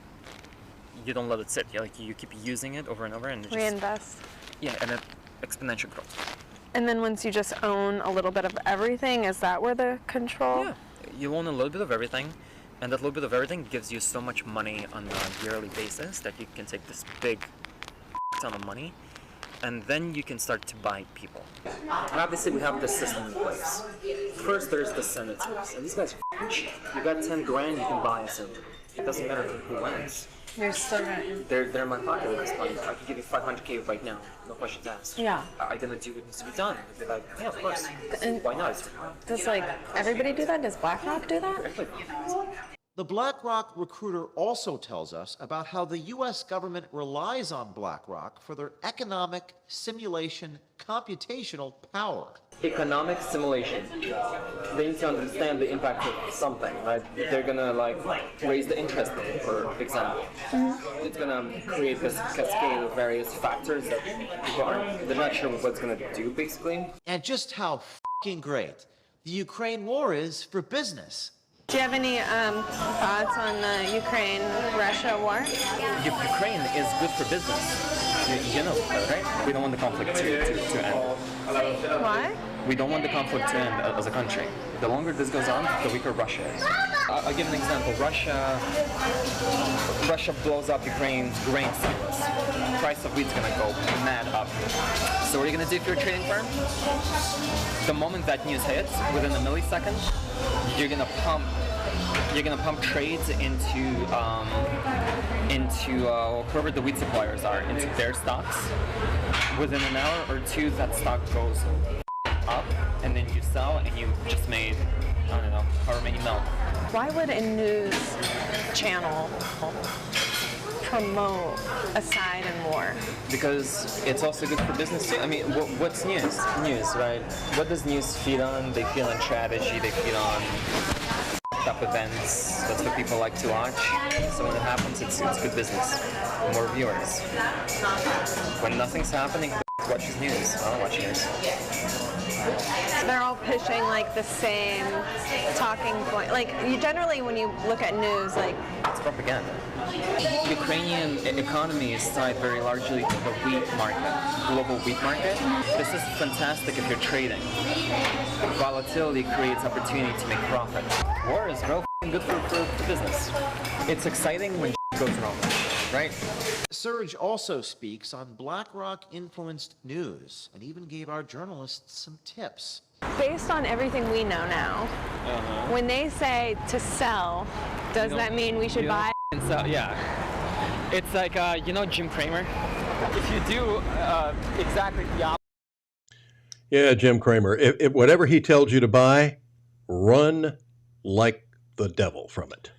let it sit. You keep using it over and over, and Reinvest. Yeah, and it exponential growth. And then once you just own a little bit of everything, is that where the control? Yeah, you own a little bit of everything, And that little bit of everything gives you so much money on a yearly basis that you can take this big ton of money, and then you can start to buy people. And obviously we have this system in place. First there's the senators, and these guys are cheap. You got 10 grand, you can buy a senator. It doesn't matter who wins. You're still gonna... They're in my pocket at this point. I can give you 500K right now, no questions asked. Yeah. Are you gonna do what needs to be done? I'd be like, yeah, of course. And why not? does like everybody do that? Does BlackRock do that? The BlackRock recruiter also tells us about how the U.S. government relies on BlackRock for their economic simulation computational power. Economic simulation. They need to understand the impact of something, right? They're gonna like raise the interest rate, for example. It's gonna create this cascade of various factors that people aren't, they're not sure what it's gonna do, basically. And just how fucking great the Ukraine war is for business. Do you have any thoughts on the Ukraine-Russia war? Ukraine is good for business. You know that, right? We don't want the conflict to end. Why? We don't want the conflict to end as a country. The longer this goes on, the weaker Russia is. I'll give an example. Russia blows up Ukraine's grain silos. Price of wheat's gonna go mad up. So what are you gonna do if you're a trading firm? The moment that news hits, within a millisecond, you're gonna pump trades into whoever the wheat suppliers are, into their stocks. Within an hour or two, that stock goes up, and then you sell, and you just made, I don't know, however many mil. Why would a news channel promote a side in war? Because it's also good for business too. I mean, what's news? News, right? What does news feed on? They feed on strategy, they feed on up events. That's what people like to watch. So when it happens, it's good business. More viewers. When nothing's happening, watches news. I don't watch news. They're all pushing like the same talking point. Like you generally, when you look at news, like it's propaganda. The Ukrainian economy is tied very largely to the wheat market, global wheat market. This is fantastic if you're trading. Volatility creates opportunity to make profit. War is real good for business. It's exciting when goes wrong, right? Serge also speaks on BlackRock-influenced news and even gave our journalists some tips. based on everything we know now, when they say to sell, does that mean we should buy? Sell, yeah. It's like, Jim Cramer? If you do exactly the opposite. Yeah, Jim Cramer. If whatever he tells you to buy, run like the devil from it.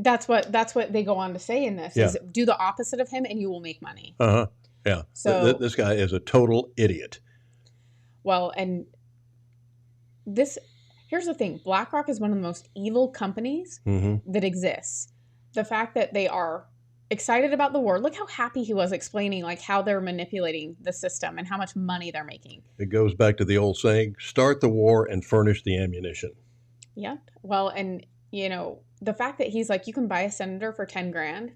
That's what they go on to say in this, is do the opposite of him and you will make money. Yeah. So this guy is a total idiot. Well, and here's the thing. BlackRock is one of the most evil companies that exists. The fact that they are excited about the war. Look how happy he was explaining like how they're manipulating the system and how much money they're making. It goes back to the old saying, start the war and furnish the ammunition. Yeah. Well, and the fact that he's like, you can buy a senator for 10 grand,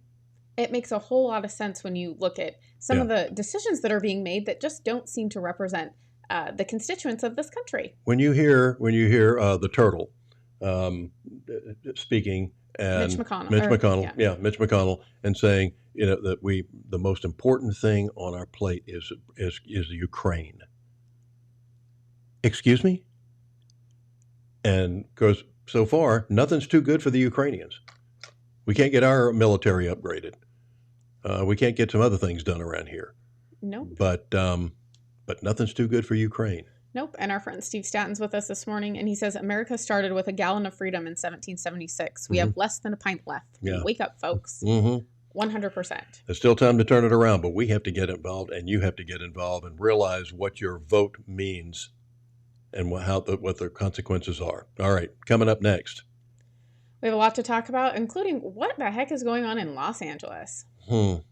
it makes a whole lot of sense when you look at some of the decisions that are being made that just don't seem to represent the constituents of this country. When you hear the turtle speaking, and Mitch McConnell, Mitch McConnell, and saying, that the most important thing on our plate is Ukraine. Excuse me? And because so far, nothing's too good for the Ukrainians. We can't get our military upgraded. We can't get some other things done around here. Nope. But nothing's too good for Ukraine. Nope. And our friend Steve Statton's with us this morning, and he says America started with a gallon of freedom in 1776. We have less than a pint left. Yeah. Wake up, folks. 100%. There's still time to turn it around, but we have to get involved, and you have to get involved and realize what your vote means and what the consequences are. All right, coming up next. We have a lot to talk about, including what the heck is going on in Los Angeles. Well,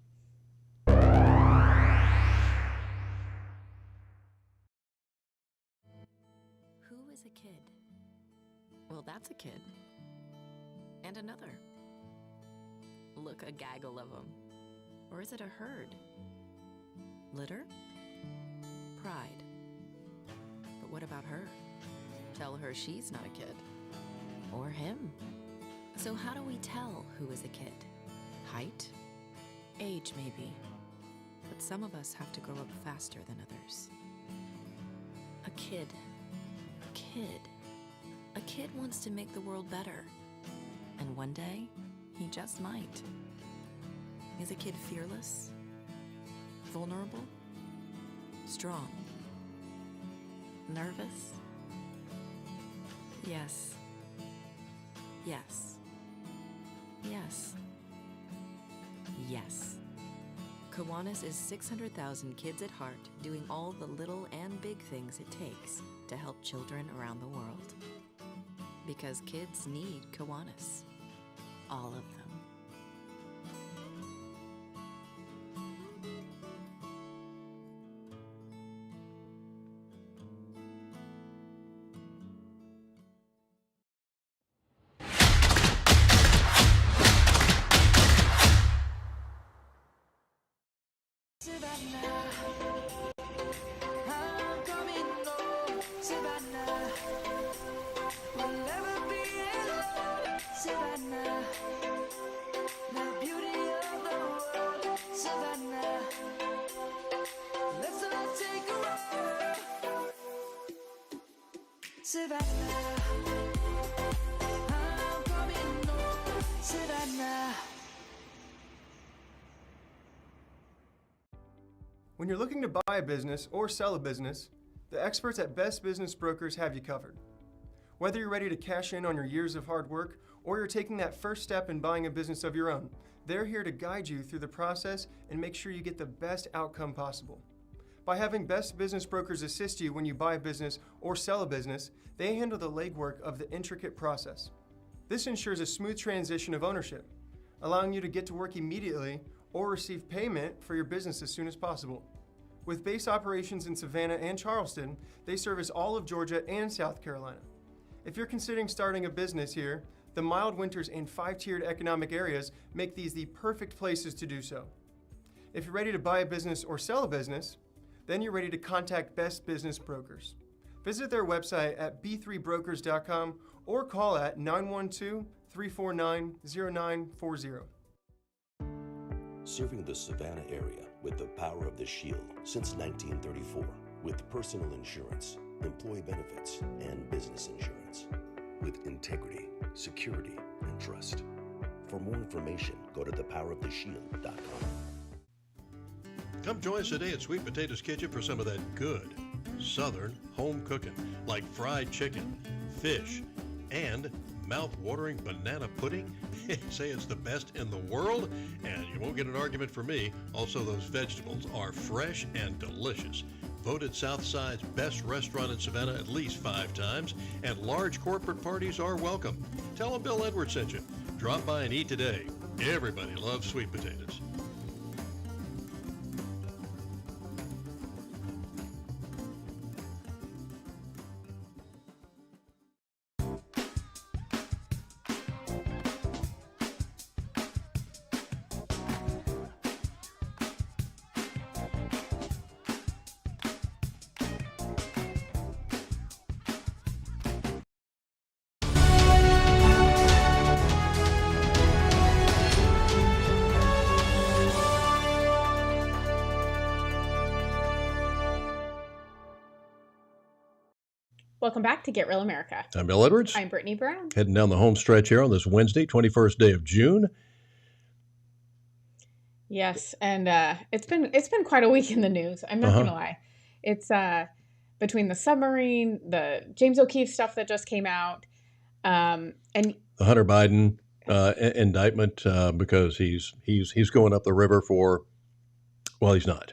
that's a kid. And another. Look, a gaggle of them. Or is it a herd? Litter? Pride. But what about her? Tell her she's not a kid. Or him. So how do we tell who is a kid? Height? Age, maybe. But some of us have to grow up faster than others. A kid. A kid. A kid wants to make the world better. And one day, he just might. Is a kid fearless? Vulnerable? Strong? Nervous? Yes. Yes. Yes. Yes. Kiwanis is 600,000 kids at heart doing all the little and big things it takes to help children around the world. Because kids need Kiwanis. All of them. Savannah, I'm coming home. Savannah, we'll never be alone. Savannah, the beauty of the world. Savannah, let's all take a ride. Savannah, I'm coming home. Savannah. When you're looking to buy a business or sell a business, the experts at Best Business Brokers have you covered. Whether you're ready to cash in on your years of hard work or you're taking that first step in buying a business of your own, they're here to guide you through the process and make sure you get the best outcome possible. By having Best Business Brokers assist you when you buy a business or sell a business, they handle the legwork of the intricate process. This ensures a smooth transition of ownership, allowing you to get to work immediately or receive payment for your business as soon as possible. With base operations in Savannah and Charleston, they service all of Georgia and South Carolina. If you're considering starting a business here, the mild winters and 5-tiered economic areas make these the perfect places to do so. If you're ready to buy a business or sell a business, then you're ready to contact Best Business Brokers. Visit their website at b3brokers.com or call at 912-349-0940. Serving the Savannah area with the power of the Shield since 1934, with personal insurance, employee benefits, and business insurance, with integrity, security, and trust. For more information, go to thepoweroftheshield.com. Come join us today at Sweet Potatoes Kitchen for some of that good Southern home cooking, like fried chicken, fish, and mouth-watering banana pudding. Say it's the best in the world, and you won't get an argument from me. Also, those vegetables are fresh and delicious. Voted Southside's best restaurant in Savannah at least 5 times, and large corporate parties are welcome. Tell them Bill Edwards sent you. Drop by and eat today. Everybody loves sweet potatoes. Welcome back to Get Real America. I'm Bill Edwards. I'm Brittany Brown. Heading down the home stretch here on this Wednesday, 21st day of June. Yes, and it's been quite a week in the news. I'm not gonna lie. It's between the submarine, the James O'Keefe stuff that just came out, and The Hunter Biden indictment because he's going up the river for, well, he's not.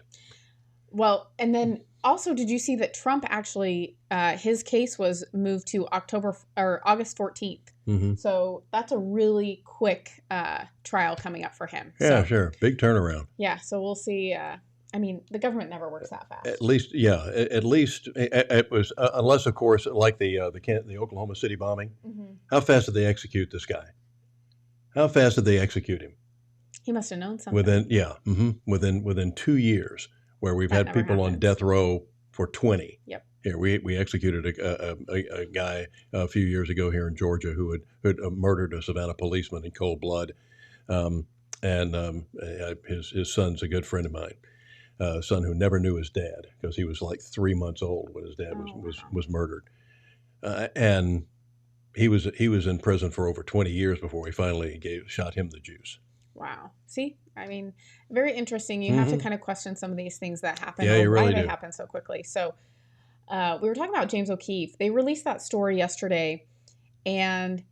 well, and then also, did you see that Trump actually his case was moved to August 14th? Mm-hmm. So that's a really quick trial coming up for him. Yeah, So, sure. Big turnaround. yeah, so we'll see. I mean, the government never works that fast. At least, yeah. At least it was, unless of course, like the Oklahoma City bombing. Mhm. How fast did they execute this guy? How fast did they execute him? He must have known something. Within 2 years, where we've That had never people on happens. death row for 20. Yep. Here, we executed a guy a few years ago here in Georgia who had murdered a Savannah policeman in cold blood, um, and his son's a good friend of mine. Son who never knew his dad because he was like 3 months old when his dad was murdered, and he was in prison for over 20 years before he finally shot him the juice. Wow. See, I mean, very interesting. You have to kind of question some of these things that happen, Yeah, or you really why they do. happen so quickly. So we were talking about James O'Keefe. They released that story yesterday, and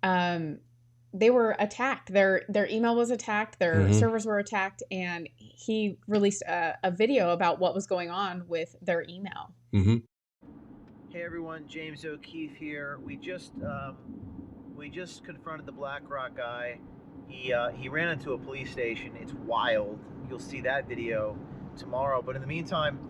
they were attacked. Their email was attacked. Their servers were attacked, and he released a video about what was going on with their email. Hey everyone, James O'Keefe here. We just confronted the BlackRock guy. He ran into a police station. It's wild. You'll see that video tomorrow. But in the meantime,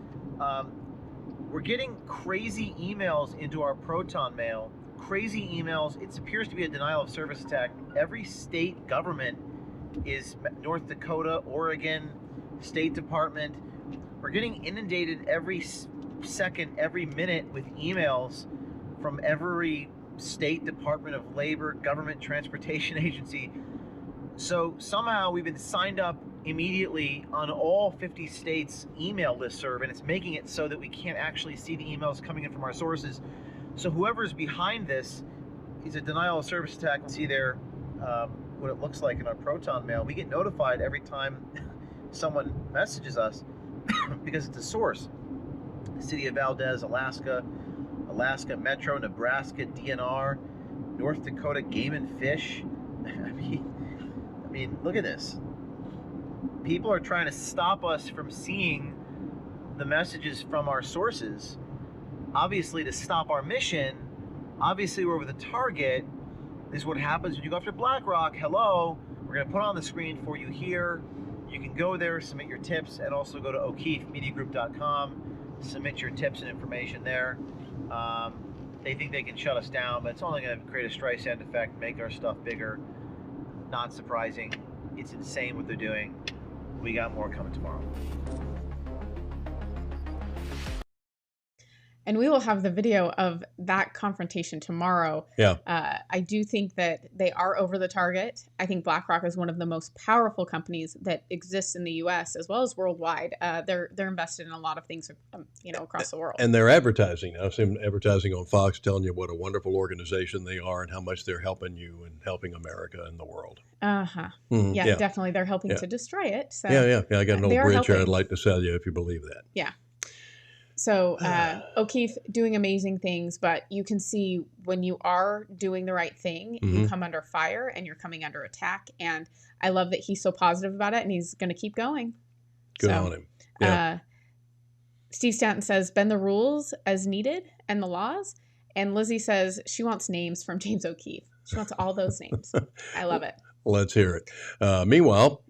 we're getting crazy emails into our Proton mail. Crazy emails. It appears to be a denial of service attack. Every state government is North Dakota, Oregon, State Department. We're getting inundated every second, every minute with emails from every State Department of Labor, Government Transportation Agency. So somehow we've been signed up immediately on all 50 states' email listserv, and it's making it so that we can't actually see the emails coming in from our sources. So whoever's behind this is a denial of service attack. See there what it looks like in our Proton mail. We get notified every time someone messages us because it's a source. City of Valdez, Alaska, Alaska Metro, Nebraska, DNR, North Dakota Game and Fish. I mean, look at this. People are trying to stop us from seeing the messages from our sources, obviously to stop our mission. Obviously, we're over the target. This is what happens when you go after BlackRock. Hello, we're going to put on the screen for you here. You can go there, submit your tips, and also go to o'keefemediagroup.com, submit your tips and information there. They think they can shut us down, but it's only going to create a Streisand effect, make our stuff bigger. Not surprising. It's insane what they're doing. We got more coming tomorrow. And we will have the video of that confrontation tomorrow. Yeah. I do think that they are over the target. I think BlackRock is one of the most powerful companies that exists in the U.S. as well as worldwide. They're invested in a lot of things, across the world. And they're advertising. I've seen advertising on Fox telling you what a wonderful organization they are and how much they're helping you and helping America and the world. Yeah, definitely. They're helping to destroy it. So yeah. I got an old bridge helping. here I'd like to sell you if you believe that. Yeah. So O'Keefe doing amazing things, but you can see when you are doing the right thing, you come under fire and you're coming under attack. And I love that he's so positive about it and he's going to keep going. Good on him. Yeah. Steve Stanton says, bend the rules as needed and the laws. And Lizzie says she wants names from James O'Keefe. She wants all those names. I love it. Let's hear it. Meanwhile,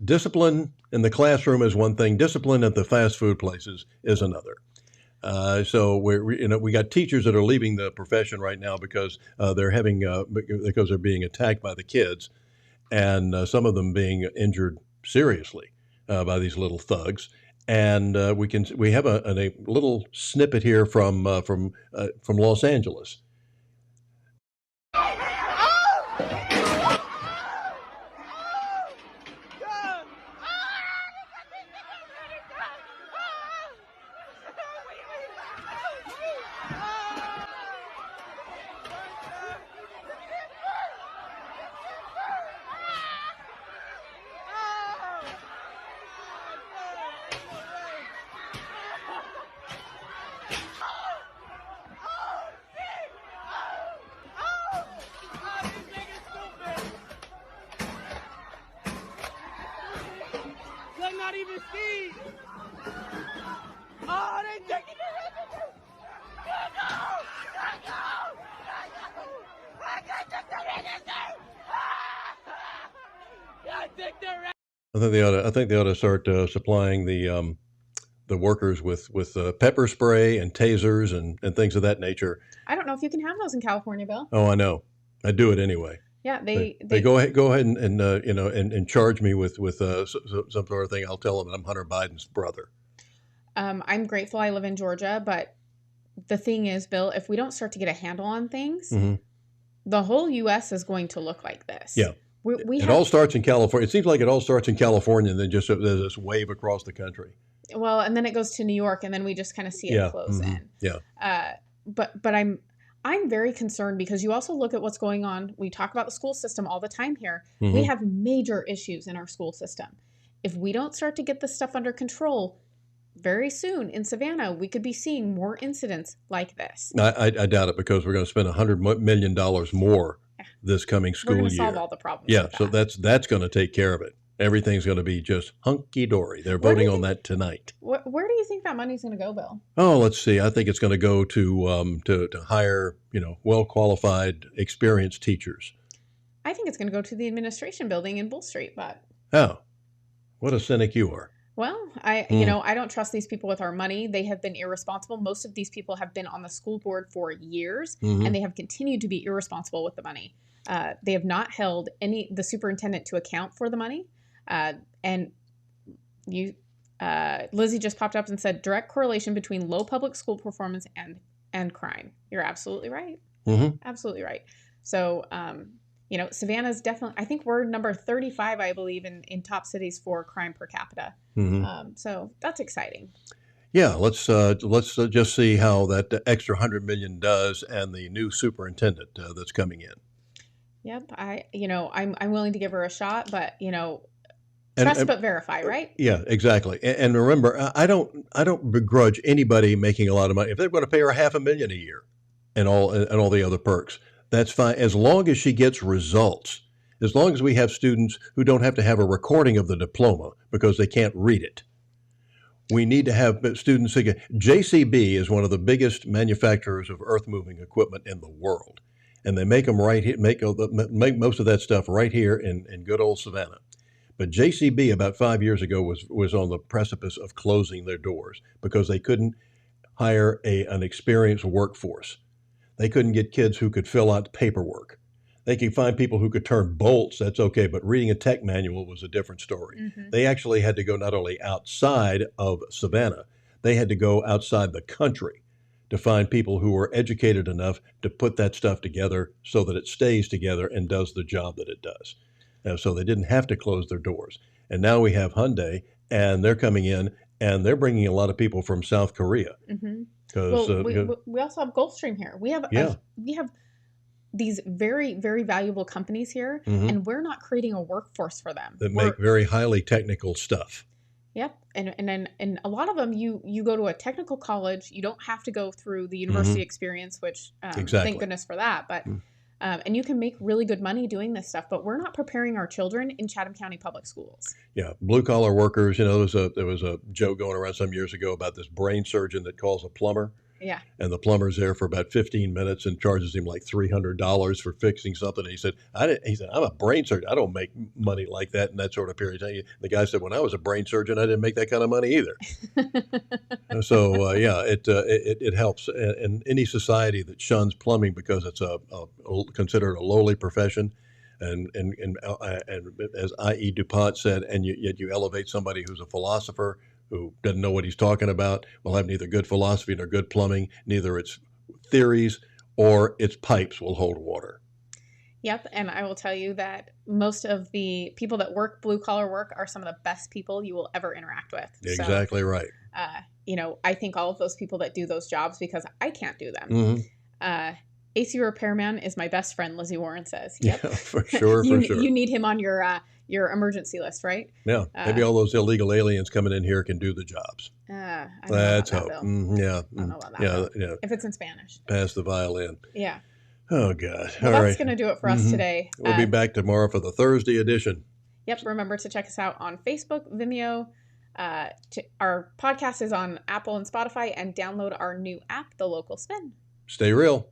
discipline in the classroom is one thing. Discipline at the fast food places is another. So we got teachers that are leaving the profession right now because because they're being attacked by the kids, and some of them being injured seriously by these little thugs. And we have a little snippet here from Los Angeles. Not even see. Oh, they taking it. I think they ought to start supplying the workers with pepper spray and tasers and things of that nature. I don't know if you can have those in California, Bill. Oh, I know. I do it anyway. Yeah, they go ahead and charge me with some sort of thing. I'll tell them that I'm Hunter Biden's brother. I'm grateful I live in Georgia, but the thing is, Bill, if we don't start to get a handle on things, the whole U.S. is going to look like this. Yeah. It all starts in California. It seems like it all starts in California and then just there's this wave across the country. Well, and then it goes to New York, and then we just kind of see it close in. Yeah. But I'm very concerned because you also look at what's going on. We talk about the school system all the time here. We have major issues in our school system. If we don't start to get this stuff under control, very soon in Savannah, we could be seeing more incidents like this. I doubt it because we're going to spend $100 million more this coming school year. We're going to solve all the problems. Yeah, with so that. that's going to take care of it. Everything's going to be just hunky-dory. They're voting on that tonight. Where do you think that money's going to go, Bill? Oh, let's see. I think it's going to go to hire, well-qualified, experienced teachers. I think it's going to go to the administration building in Bull Street, but... Oh, what a cynic you are. Well, I don't trust these people with our money. They have been irresponsible. Most of these people have been on the school board for years, and they have continued to be irresponsible with the money. They have not held the superintendent to account for the money. And Lizzie just popped up and said direct correlation between low public school performance and crime. You're absolutely right. Absolutely right. So, Savannah's definitely, I think we're number 35, I believe, in top cities for crime per capita. So that's exciting. Yeah, let's just see how that extra $100 million does, and the new superintendent that's coming in. Yep, I'm willing to give her a shot, but trust but verify, right? Yeah, exactly. And remember, I don't begrudge anybody making a lot of money if they're going to pay her $500,000 a year, and all the other perks. That's fine as long as she gets results. As long as we have students who don't have to have a recording of the diploma because they can't read it. We need to have students who get. JCB is one of the biggest manufacturers of earth-moving equipment in the world, and they make them right here. Make most of that stuff right here in good old Savannah. But JCB about 5 years ago was on the precipice of closing their doors because they couldn't hire an experienced workforce. They couldn't get kids who could fill out paperwork. They could find people who could turn bolts, that's okay, but reading a tech manual was a different story. They actually had to go not only outside of Savannah, they had to go outside the country to find people who were educated enough to put that stuff together so that it stays together and does the job that it does. So they didn't have to close their doors. And now we have Hyundai, and they're coming in, and they're bringing a lot of people from South Korea. We also have Gulfstream here. We have these very, very valuable companies here, and we're not creating a workforce for them. That make very highly technical stuff. Yep, and a lot of them, you go to a technical college. You don't have to go through the university experience, which thank goodness for that. But and you can make really good money doing this stuff. But we're not preparing our children in Chatham County Public Schools. Yeah, blue collar workers. There was a joke going around some years ago about this brain surgeon that calls a plumber. Yeah. And the plumber's there for about 15 minutes and charges him like $300 for fixing something. And he said, I'm a brain surgeon. I don't make money like that in that sort of period of time. The guy said, when I was a brain surgeon, I didn't make that kind of money either. So, it helps. And any society that shuns plumbing because it's considered a lowly profession, and as I.E. DuPont said, and yet you elevate somebody who's a philosopher who doesn't know what he's talking about, will have neither good philosophy nor good plumbing, neither its theories or its pipes will hold water. Yep, and I will tell you that most of the people that work blue-collar work are some of the best people you will ever interact with. Exactly right. I think all of those people that do those jobs because I can't do them. AC repairman is my best friend, Lizzie Warren says. Yep. Yeah, for sure, you, for sure. You need him on your emergency list, right? Yeah, maybe all those illegal aliens coming in here can do the jobs. Let's hope. I don't know about that. Yeah. If it's in Spanish. Pass the violin. Yeah. Oh, God. Well, all that's going to do it for us today. We'll be back tomorrow for the Thursday edition. Yep. Remember to check us out on Facebook, Vimeo. Our podcast is on Apple and Spotify, and download our new app, The Local Spin. Stay real.